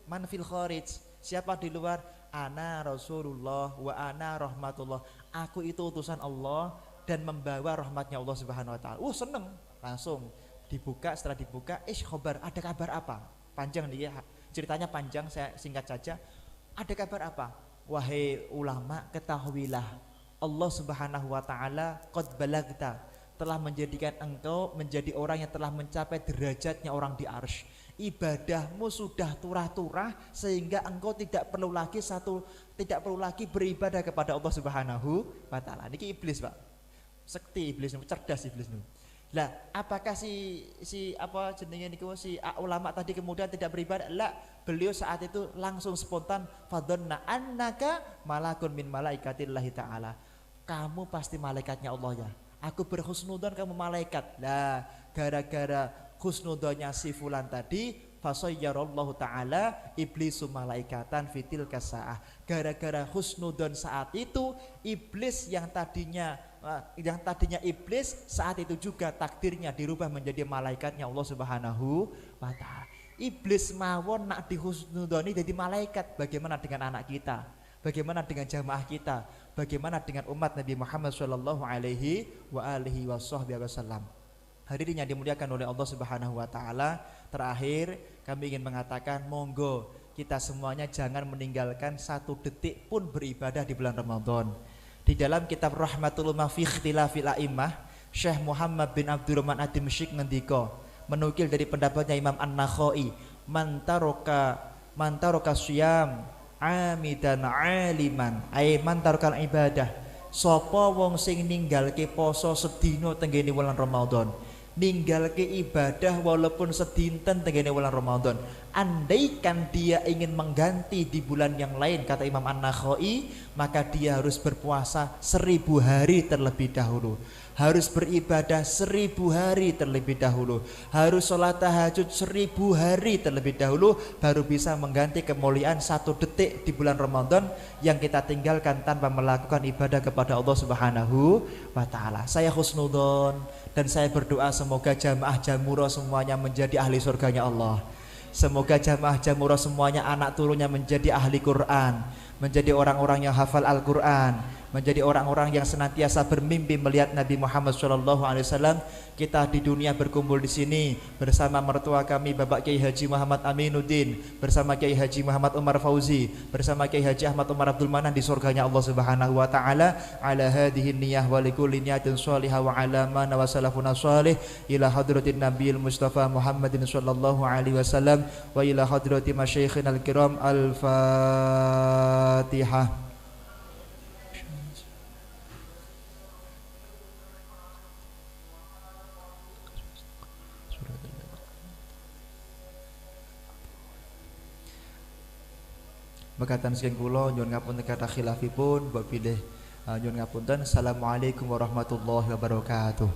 man fil kharij, siapa di luar? Ana Rasulullah wa ana rahmatullah, aku itu utusan Allah dan membawa rahmatnya Allah Subhanahu wa taala. Seneng, langsung dibuka. Setelah dibuka, khobar, ada kabar apa? Panjang nih ya, ceritanya panjang, saya singkat saja. Ada kabar apa? Wahai ulama, ketahuilah Allah Subhanahu wa taala qad balagta, telah menjadikan engkau menjadi orang yang telah mencapai derajatnya orang di arsy. Ibadahmu sudah turah-turah sehingga engkau tidak perlu lagi beribadah kepada Allah Subhanahu wa taala. Niki iblis, Pak. Sekti iblis, cerdas iblis niku. Lah, apakah si ulama tadi kemudian tidak beribadah? La, beliau saat itu langsung spontan fadhanna annaka malakun min malaikatillahi ta'ala. Kamu pasti malaikatnya Allah ya. Aku berhusnudon, kamu malaikat. Lah, gara-gara husnudonnya si fulan tadi, fasayyarallahu ta'ala iblisu malaikatan fitil kasaah. Gara-gara husnudon saat itu, iblis yang tadinya iblis saat itu juga takdirnya dirubah menjadi malaikatnya Allah Subhanahu wa taala. Iblis mawon nak dihusnudoni jadi malaikat. Bagaimana dengan anak kita? Bagaimana dengan jamaah kita? Bagaimana dengan umat Nabi Muhammad sallallahu alaihi wasallam? Hadirin yang dimuliakan oleh Allah Subhanahu wa taala, terakhir kami ingin mengatakan monggo kita semuanya jangan meninggalkan 1 detik pun beribadah di bulan Ramadan. Di dalam kitab Rahmatul Ummah fi Ikhtilafil A'immah, Syekh Muhammad bin Abdurrahman Ad-Dimsyq ngendika, menukil dari pendapatnya Imam An-Nakhai, man taraka syiyam amidan aliman, ay man tarakal ibadah, sapa wong sing ninggalke poso sedina tenggene wulan Ramadan, ninggalke ibadah walaupun sedinten tenggene wulan Ramadan, andaikan dia ingin mengganti di bulan yang lain, kata Imam An-Nakhai, maka dia harus berpuasa 1000 hari terlebih dahulu. harus beribadah 1000 hari terlebih dahulu, harus sholat tahajud 1000 hari terlebih dahulu, baru bisa mengganti kemuliaan 1 detik di bulan Ramadan yang kita tinggalkan tanpa melakukan ibadah kepada Allah Subhanahu wa ta'ala. Saya husnudzon dan saya berdoa semoga jamaah Jamuro semuanya menjadi ahli surganya Allah. Semoga jamaah Jamuro semuanya anak turunnya menjadi ahli Quran, menjadi orang-orang yang hafal Al-Quran, menjadi orang-orang yang senantiasa bermimpi melihat Nabi Muhammad SAW. Kita di dunia berkumpul di sini bersama mertua kami Bapak Kiai Haji Muhammad Aminuddin, bersama Kiai Haji Muhammad Umar Fauzi, bersama Kiai Haji Ahmad Umar Abdul Manan di surganya Allah Subhanahu wa taala. Ala hadhihi niyyah wa likulli niyatin shalihah wa ala ma wa salafuna shalih ila hadratin Nabiyil Mustafa Muhammadin sallallahu alaihi wasallam wa ila hadrati masyayikhina al-kiram. Al-Fatihah. Mekatan saking kula nyuwun ngapunten kathah khilafipun, mbok pilih nyuwun ngapunten. Assalamualaikum warahmatullahi wabarakatuh.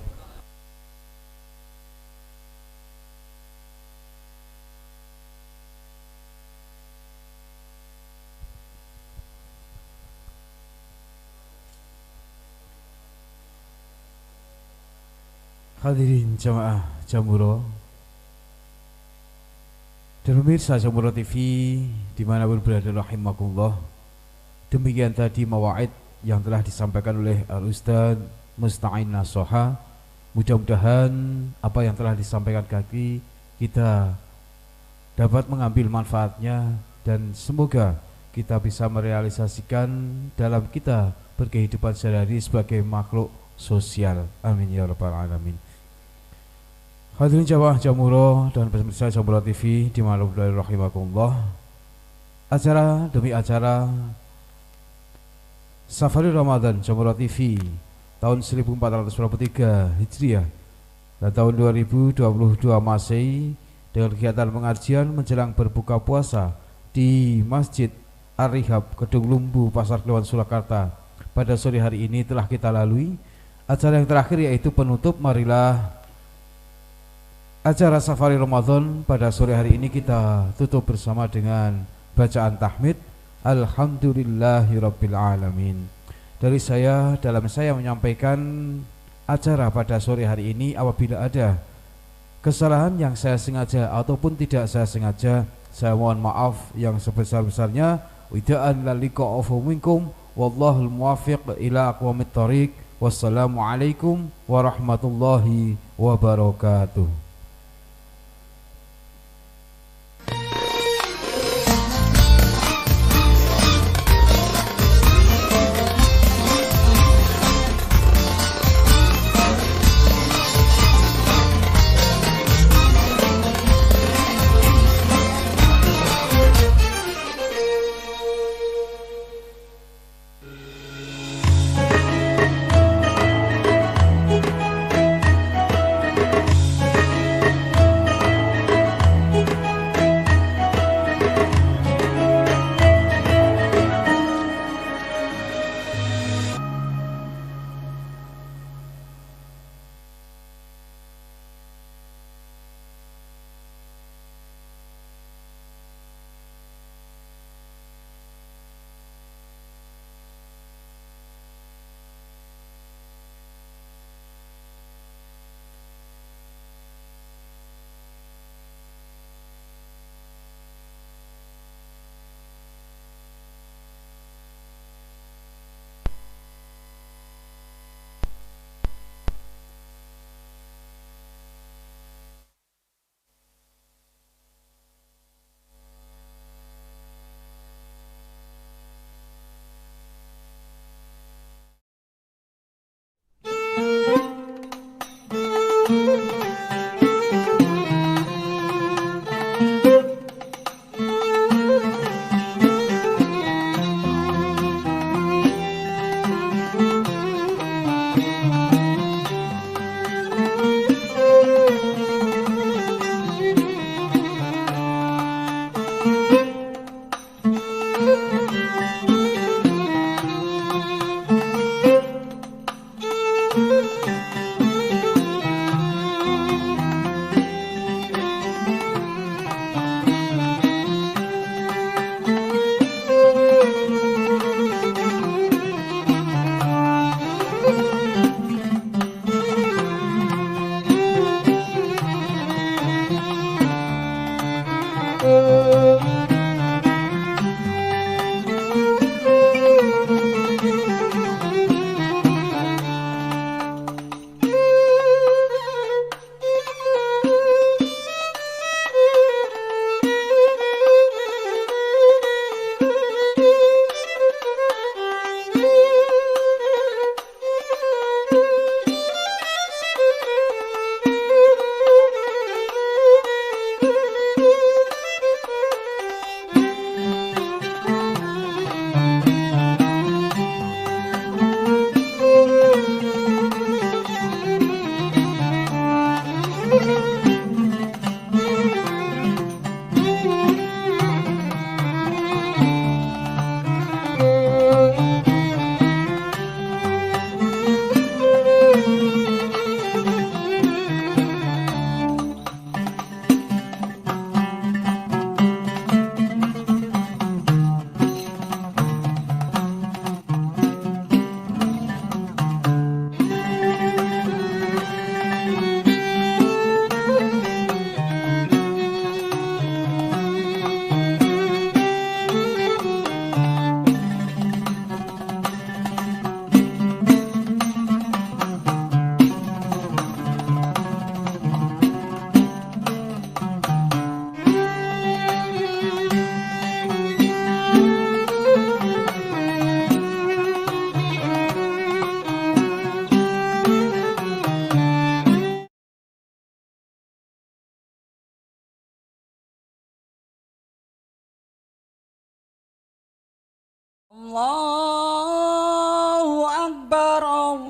Hadirin jamaah Jamuro dan pemirsa Jamuro TV dimanapun berada rahimakumullah. Demikian tadi mawaid yang telah disampaikan oleh Al-Ustaz Musta'in Nasoha. Mudah-mudahan apa yang telah disampaikan kaki kita dapat mengambil manfaatnya dan semoga kita bisa merealisasikan dalam kita berkehidupan sehari-hari sebagai makhluk sosial. Amin ya rabbal alamin. Hadirin jamaah Jamuro dan pemirsa Jamuro TV dimanapun berada rahimakumullah. Acara demi acara Safari Ramadan Jamuro TV tahun 1443 Hijriah dan tahun 2022 Masehi dengan kegiatan pengajian menjelang berbuka puasa di Masjid Ar-Rihab Kedung Lumbu Pasar Klewan Surakarta pada sore hari ini telah kita lalui. Acara yang terakhir yaitu penutup. Marilah acara Safari Ramadan pada sore hari ini kita tutup bersama dengan bacaan tahmid Alhamdulillahirabbil alamin. Dari saya, dalam saya menyampaikan acara pada sore hari ini, apabila ada kesalahan yang saya sengaja ataupun tidak saya sengaja, saya mohon maaf yang sebesar-besarnya. Wida'an laliqa'afu minkum wallahul muwafiq ila aqwamit thariq. Wassalamualaikum warahmatullahi wabarakatuh. Allahu Akbar, Allahu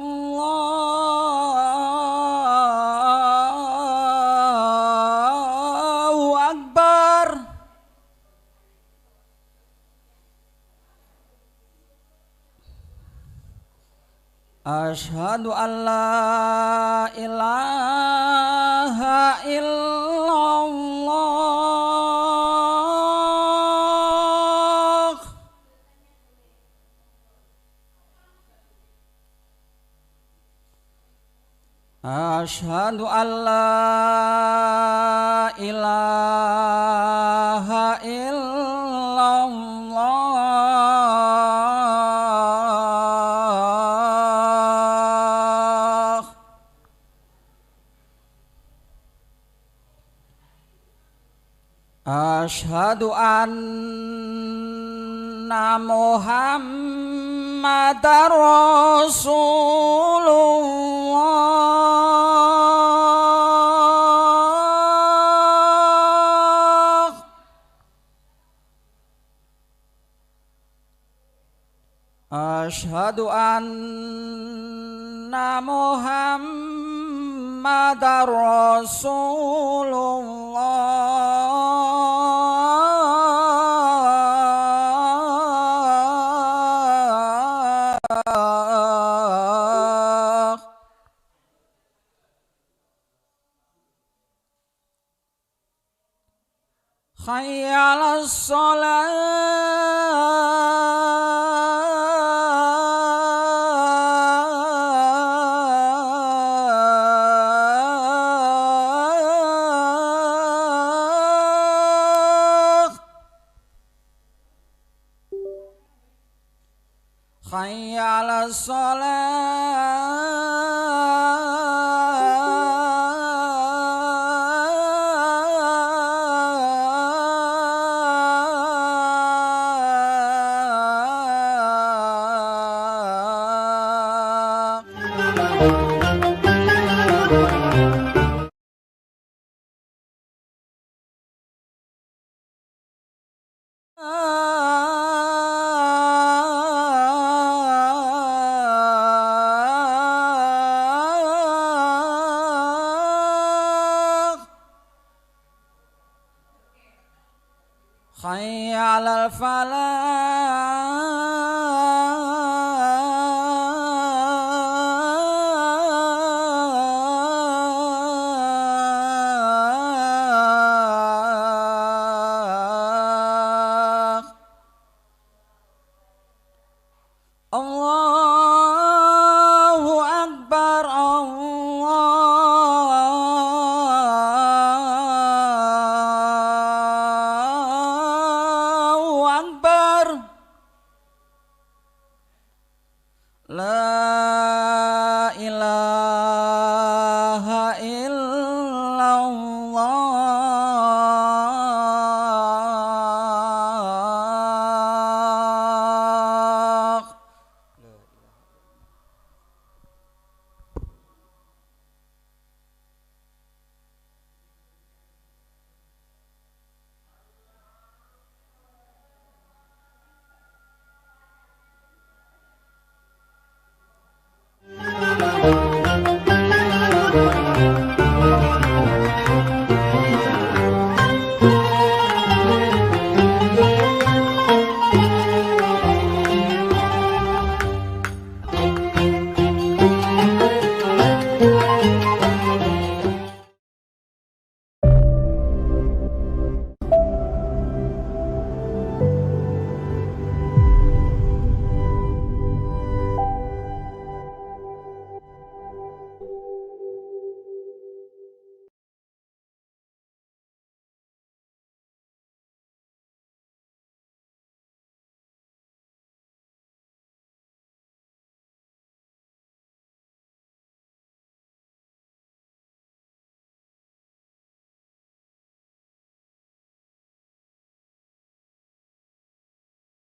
Akbar. Asyhadu an la ilaha illallah. Asyhadu an la ilaha illallah. Asyhadu anna Muhammadar Rasulullah. Asyhadu anna Muhammadar Rasulullah. Hayya 'alas shalah. Hayya 'alas shalah. Hayya 'alal falah.